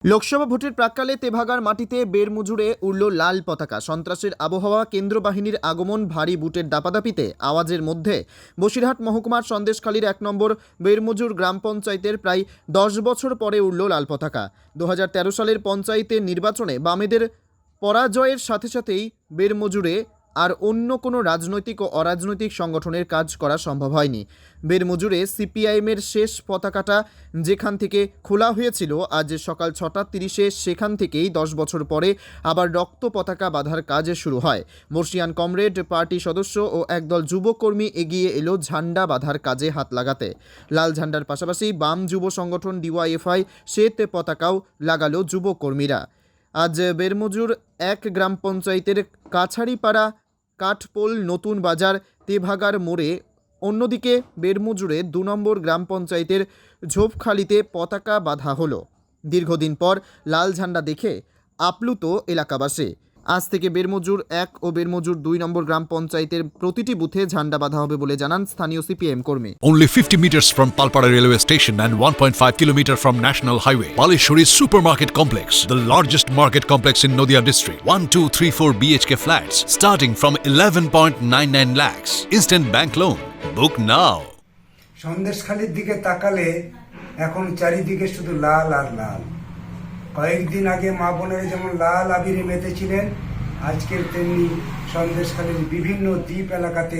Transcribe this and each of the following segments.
লোকসভা ভোটের প্রাক্কালে তেভাগার মাটিতে বেরমুজুরে উড়ল লাল পতাকা। সন্ত্রাসের আবহাওয়া, কেন্দ্র বাহিনীর আগমন, ভারী বুটের দাপাদাপিতে আওয়াজের মধ্যে বসিরহাট মহকুমার সন্দেশখালীর ১ নম্বর বেরমুজুর গ্রাম পঞ্চায়েতের প্রায় ১০ বছর পরে উড়ল লাল পতাকা। ২০১৩ সালের পঞ্চায়েতের নির্বাচনে বামেদের পরাজয়ের সাথে সাথেই বেরমুজুরে আর অন্য কোনো রাজনৈতিক ও অরাজনৈতিক সংগঠনের কাজ করা সম্ভব হয়নি। বেরমুজুরে সিপিআইএমের শেষ পতাকাটা যেখান থেকে খোলা হয়েছিল, আজ সকাল ৬টা ৩০-এ সেখান থেকেই ১০ বছর পরে আবার রক্ত পতাকা বাঁধার কাজ শুরু হয়। বর্ষিয়ান কমরেড পার্টি সদস্য ও একদল যুবকর্মী এগিয়ে এলো ঝান্ডা বাঁধার কাজে হাত লাগাতে। লাল ঝান্ডার পাশাপাশি বাম যুব সংগঠন ডিওয়াইএফআই শ্বেত পতাকাও লাগালো যুবকর্মীরা। আজ বেরমুজুর ১ গ্রাম পঞ্চায়েতের কাছাড়িপাড়া, কাঠপোল, নতুন বাজার, তেভাগার মোড়ে, অন্যদিকে বেরমুজুরে ২ নম্বর গ্রাম পঞ্চায়েতের ঝোপখালিতে পতাকা বাঁধা হলো। দীর্ঘদিন পর লাল ঝান্ডা দেখে আপ্লুত এলাকাবাসী। আজ থেকে বেরমুজুর ১ ও বেরমুজুর ২ নম্বর গ্রাম পঞ্চায়েতের প্রতিটি বুথে ঝান্ডা বাঁধা হবে বলে জানান স্থানীয় সিপিএম কর্মী। Only 50 meters from Palpara railway station and 1.5 kilometer from National Highway, Palishuri Supermarket Complex, the largest market complex in Nadia district. 1, 2, 3, 4 BHK flats starting from 11.99 lakhs. Instant bank loan. Book now. সন্দেশখালীর দিকে তাকালে এখন চারিদিকে শুধু লাল আর লাল। কয়েকদিন আগে মা বোনেরা যেমন লাল আবিরে মেতেছিলেন, আজকের তেমনি সন্দেশখালীর বিভিন্ন দ্বীপ এলাকাতে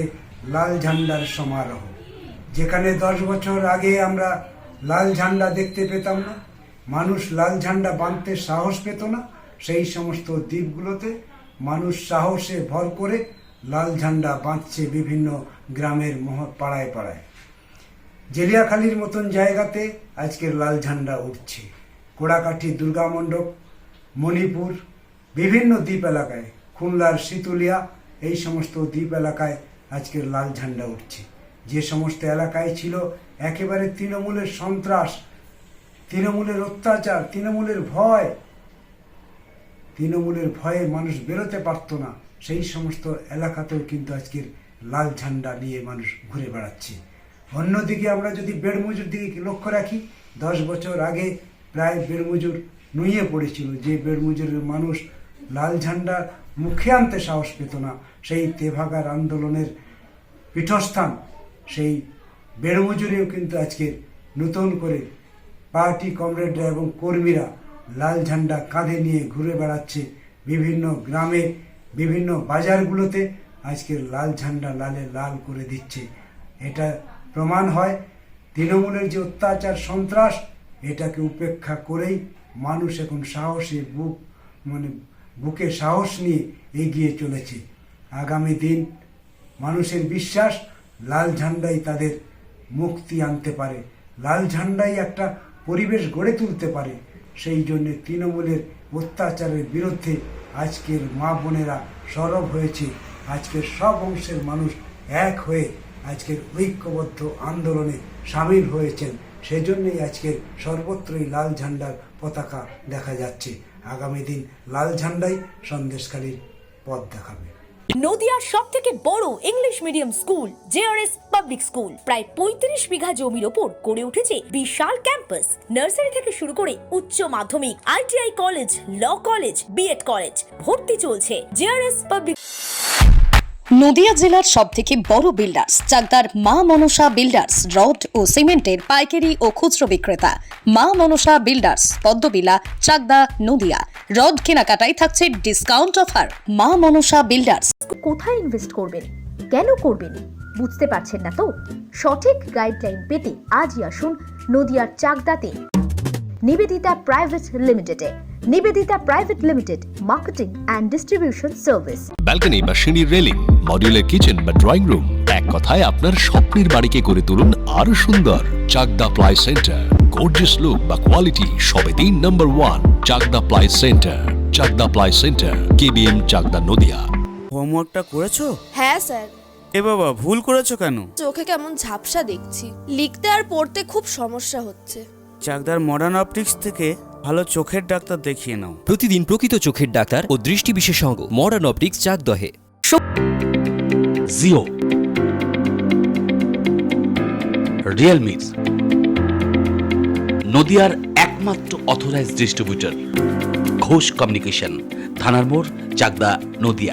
লাল ঝান্ডার সমারোহ। যেখানে ১০ বছর আগে আমরা লাল ঝান্ডা দেখতে পেতাম না, মানুষ লাল ঝান্ডা বাঁধতে সাহস পেত না, সেই সমস্ত দ্বীপগুলোতে মানুষ সাহসে ভর করে লাল ঝান্ডা বাঁধছে বিভিন্ন গ্রামের পাড়ায় পাড়ায়। জেলিয়াখালীর মতন জায়গাতে আজকের লাল ঝান্ডা উঠছে। কোড়াকাঠি, দুর্গা মণ্ডপ, মণিপুর, বিভিন্ন দ্বীপ এলাকায়, খুলনার শীতুলিয়া, এই সমস্ত দ্বীপ এলাকায় আজকের লাল ঝান্ডা উঠছে। যে সমস্ত এলাকায় ছিল একেবারে তৃণমূলের সন্ত্রাস, তৃণমূলের অত্যাচার, তৃণমূলের ভয়ে মানুষ বেরোতে পারত না, সেই সমস্ত এলাকাতেও কিন্তু আজকের লাল ঝান্ডা নিয়ে মানুষ ঘুরে বেড়াচ্ছে। অন্যদিকে আমরা যদি বেরমুজুর দিকে লক্ষ্য রাখি, ১০ বছর আগে প্রায় বেরমুজুর নুয়ে পড়েছিল। যে বেরমুজুরের মানুষ লাল ঝান্ডা মুখে আনতে সাহস পেত না, সেই তেভাগার আন্দোলনের পীঠস্থান সেই বেরমুজুরেও কিন্তু আজকে নতুন করে পার্টি কমরেডরা এবং কর্মীরা লাল ঝান্ডা কাঁধে নিয়ে ঘুরে বেড়াচ্ছে। বিভিন্ন গ্রামে, বিভিন্ন বাজারগুলোতে আজকের লাল ঝান্ডা লালে লাল করে দিচ্ছে। এটা প্রমাণ হয় তৃণমূলের যে অত্যাচার, সন্ত্রাস, এটাকে উপেক্ষা করেই মানুষ এখন সাহসে বুকে সাহস নিয়ে এগিয়ে চলেছে। আগামী দিন মানুষের বিশ্বাস লাল ঝান্ডাই তাদের মুক্তি আনতে পারে, লাল ঝান্ডাই একটা পরিবেশ গড়ে তুলতে পারে। সেই জন্য তৃণমূলের অত্যাচারের বিরুদ্ধে আজকের মা বোনেরা সরব হয়েছে। আজকের সব অংশের মানুষ এক হয়ে আজকের ঐক্যবদ্ধ আন্দোলনে সামিল হয়েছেন। সেজন্যই আজকের সর্বত্রই লাল ঝান্ডার পতাকা দেখা যাচ্ছে। আগামী দিন লাল ঝান্ডাই সন্দেশখালীর পথ দেখাবে। নদিয়ার সবথেকে বড় English medium school JRS public school প্রায় ৩৫ বিঘা জমির ওপর গড়ে উঠেছে বিশাল ক্যাম্পাস। নার্সারি থেকে শুরু করে উচ্চ মাধ্যমিক, ITI college, law college, BEd college, ভর্তি চলছে। JRS public. নদিয়া জেলার সবথেকে বড় বিল্ডার্স চাকদার মা মনসা বিল্ডার্স, রড ও সিমেন্টের পাইকারি ও খুচরো বিক্রেতা। মা মনসা বিল্ডার্স, পদ্মবিলা, চাকদা, নদিয়া। রড কেনাকাটায় থাকছে ডিসকাউন্ট অফার। মা মনসা বিল্ডার্স। কোথায় ইনভেস্ট করবেন, কেন করবেন, বুঝতে পারছেন না তো? সঠিক গাইডলাইন পেতে আজই আসুন নদিয়ার চাকদাতে নিবেদিতা প্রাইভেট লিমিটেডে। Nivedita private limited, marketing and distribution service. Balcony বা সিঁড়ির রেলিং, মডিউলার কিচেন বা ড্রয়িং রুম, এক কথায় আপনার স্বপ্নের বাড়িকে করে তুলুন আরো সুন্দর। Chakdah ply centre, gorgeous look বা কোয়ালিটি সবেতেই number 1। Chakdah ply centre, Chakdah ply centre, KBM, Chakdah, Nadia. হোমওয়ার্কটা করেছো? হ্যাঁ স্যার। এ বাবা, ভুল করেছো কেন? চোখে কেমন ঝাপসা দেখছি, লিখতে আর পড়তে খুব সমস্যা হচ্ছে। চাকদার মডার্ন অপটিক্স থেকে ভালো চোখের ডাক্তার দেখিয়ে নাও। প্রতিদিন প্রকৃত চোখের ডাক্তার ও দৃষ্টি বিশেষজ্ঞ মডার্ন অপটিক্স, চাকদহে। জিও, রিয়েলমি, নদিয়ার একমাত্র অথরাইজড ডিস্ট্রিবিউটর ঘোষ কমিউনিকেশন, থানার মোড়, চাকদা, নদিয়া।